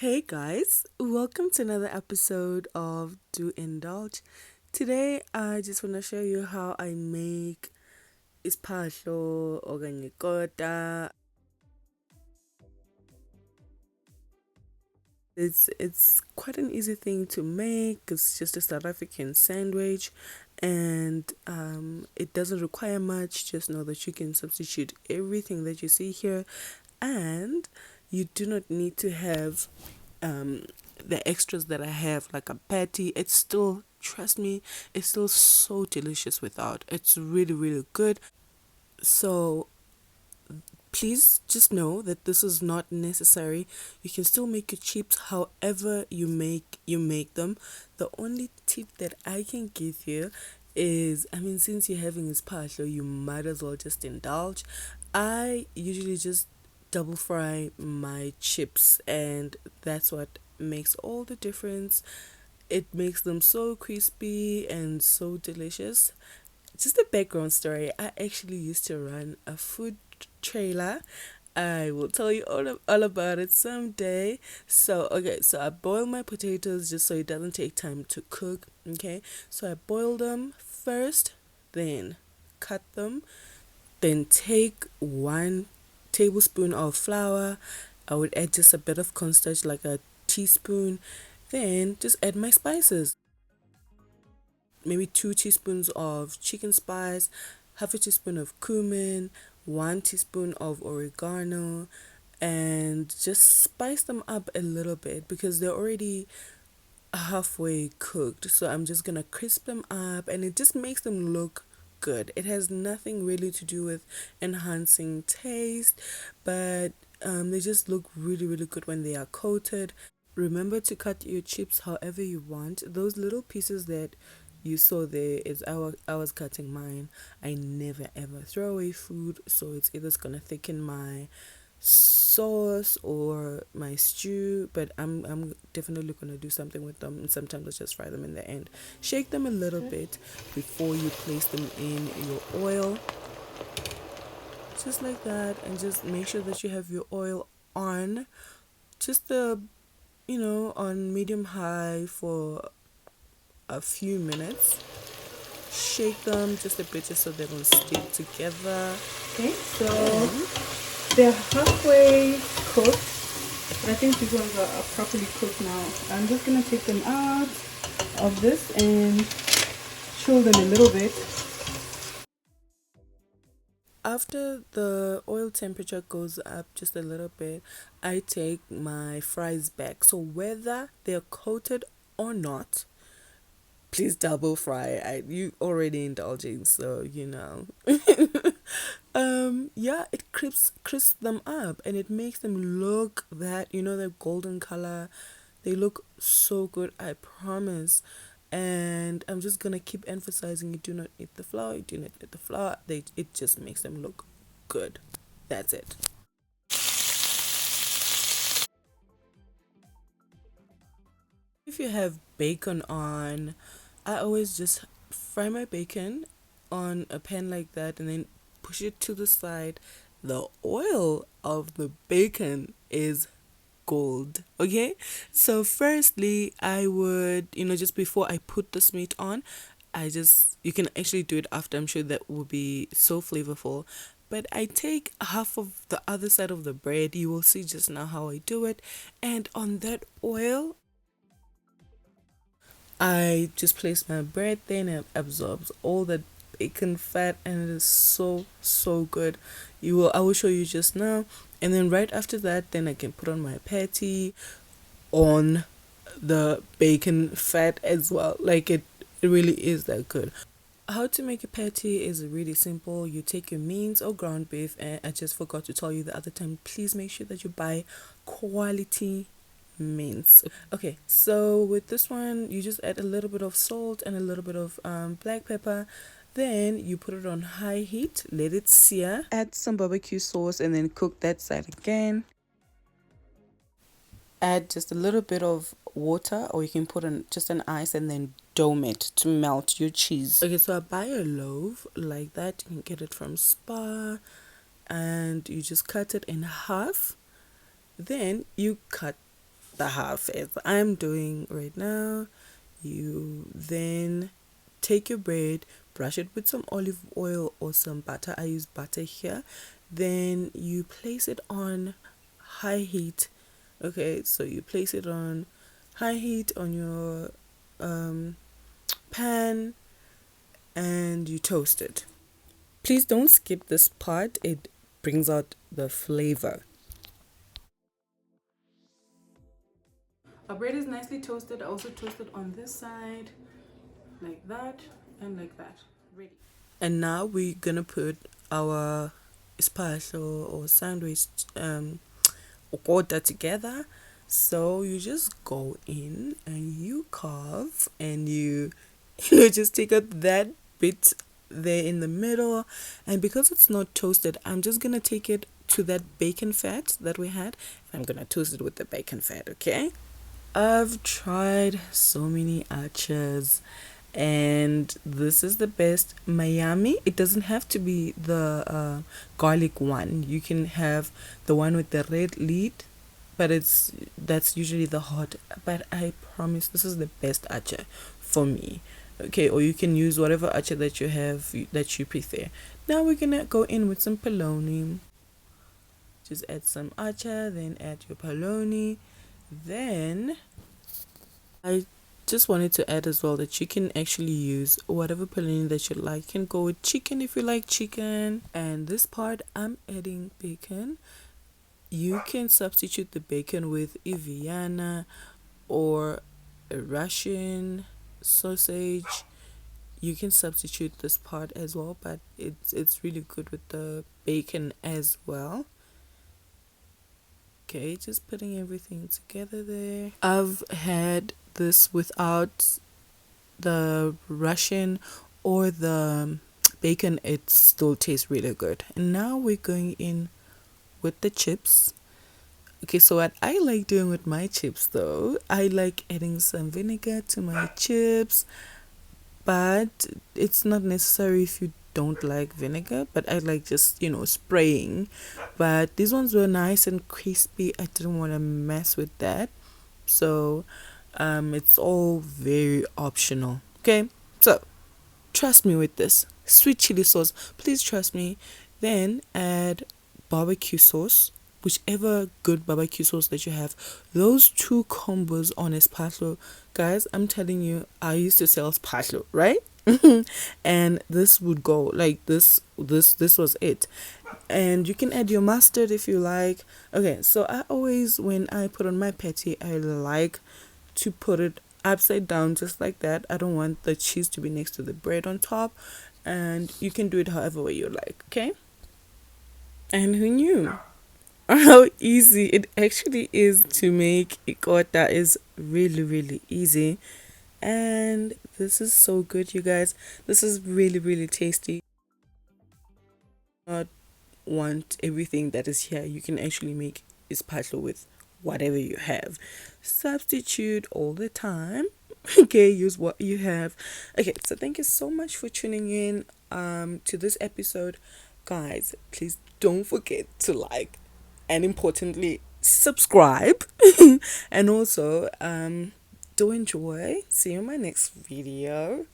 Hey guys, welcome to another episode of Do Indulge. Today I just want to show you how I make isphahlo or iKota. It's quite an easy thing to make. It's just a South African sandwich, and it doesn't require much. Just know that you can substitute everything that you see here, and you do not need to have the extras that I have, like a patty. It's still, trust me, it's still so delicious without. It's really, really good. So please just know that this is not necessary. You can still make your chips however you make them. The only tip that I can give you is, I mean, since you're having this partial, you might as well just indulge. I usually just double fry my chips, and that's what makes all the difference. It makes them so crispy and so delicious. Just a background story, I actually used to run a food trailer. I will tell you all about it someday. So, okay, so I boil my potatoes just so it doesn't take time to cook. Okay, so I boil them first, then cut them, then take 1 tablespoon of flour. I would add just a bit of cornstarch, like a teaspoon, then just add my spices, maybe 2 teaspoons of chicken spice, half a teaspoon of cumin, 1 teaspoon of oregano, and just spice them up a little bit because they're already halfway cooked. So I'm just gonna crisp them up, and it just makes them look good. It has nothing really to do with enhancing taste, but they just look really, really good when they are coated. Remember to cut your chips however you want. Those little pieces that you saw there is I was cutting mine. I never ever throw away food, so it's either gonna thicken my sauce or my stew, but I'm definitely gonna do something with them, and sometimes I just fry them in the end. Shake them a little bit before you place them in your oil, just like that, and just make sure that you have your oil on, just on medium high for a few minutes. Shake them just a bit just so they don't stick together. Okay, so they're halfway cooked. I think these ones are properly cooked now. I'm just gonna take them out of this and chill them a little bit. After the oil temperature goes up just a little bit, I take my fries back. So whether they're coated or not, please double fry. You already indulging, so you know. Yeah, it crisps them up, and it makes them look that, the golden color. They look so good, I promise. And I'm just gonna keep emphasizing, you do not need the flour, you do not need the flour. It just makes them look good. That's it. If you have bacon on, I always just fry my bacon on a pan like that, and then push it to the side. The oil of the bacon is gold. Okay, so firstly, I would, just before I put this meat on, you can actually do it after. I'm sure that will be so flavorful. But I take half of the other side of the bread. You will see just now how I do it. And on that oil, I just place my bread there, and it absorbs all the bacon fat, and it is so, so good. I will show you just now. And then right after that, then I can put on my patty on the bacon fat as well. Like it really is that good. How to make a patty is really simple. You take your meats or ground beef, and I just forgot to tell you the other time, please make sure that you buy quality mince. Okay, so with this one, you just add a little bit of salt and a little bit of black pepper. Then you put it on high heat, let it sear. Add some barbecue sauce, and then cook that side again. Add just a little bit of water, or you can put in just an ice and then dome it to melt your cheese. Okay, so I buy a loaf like that. You can get it from Spar, and you just cut it in half. Then you cut the half as I'm doing right now. You then take your bread, brush it with some olive oil or some butter. I use butter here. Then you place it on high heat. Okay, so you place it on high heat on your pan and you toast it. Please don't skip this part, it brings out the flavor. Our bread is nicely toasted. I also toasted on this side, like that, and like that. Ready. And now we're gonna put our isphahlo or sandwich AkOta together. So you just go in and you carve and you just take out that bit there in the middle, and because it's not toasted, I'm just gonna take it to that bacon fat that we had and I'm gonna toast it with the bacon fat. Okay, I've tried so many archers and this is the best. Miami, it doesn't have to be the garlic one. You can have the one with the red lid, but that's usually the hot. But I promise this is the best archer for me. Okay, or you can use whatever archer that you have that you prefer. Now we're gonna go in with some polony. Just add some archer, then add your polony. Then I just wanted to add as well that you can actually use whatever polony that you like. You can go with chicken if you like chicken. And this part I'm adding bacon. You can substitute the bacon with Iviana or a Russian sausage. You can substitute this part as well, but it's really good with the bacon as well. Okay, just putting everything together there. I've had this without the Russian or the bacon. It still tastes really good. And now we're going in with the chips. Okay, so what I like doing with my chips though, I like adding some vinegar to my chips, but it's not necessary if you don't like vinegar, but I like just, spraying. But these ones were nice and crispy. I didn't want to mess with that. So, it's all very optional. Okay, so trust me with this. Sweet chili sauce, please trust me. Then add barbecue sauce, whichever good barbecue sauce that you have. Those two combos on Sphatlo, guys, I'm telling you, I used to sell Sphatlo, right? And this would go like this was it. And you can add your mustard if you like. Okay, so I always, when I put on my patty, I like to put it upside down just like that. I don't want the cheese to be next to the bread on top, and you can do it however way you like. Okay, and who knew how easy it actually is to make iKota? Is really, really easy. And this is so good, you guys. This is really, really tasty. Not want everything that is here. You can actually make isphahlo with whatever you have. Substitute all the time. Okay, use what you have. Okay, so thank you so much for tuning in to this episode. Guys, please don't forget to like and importantly subscribe. And also do enjoy. See you in my next video.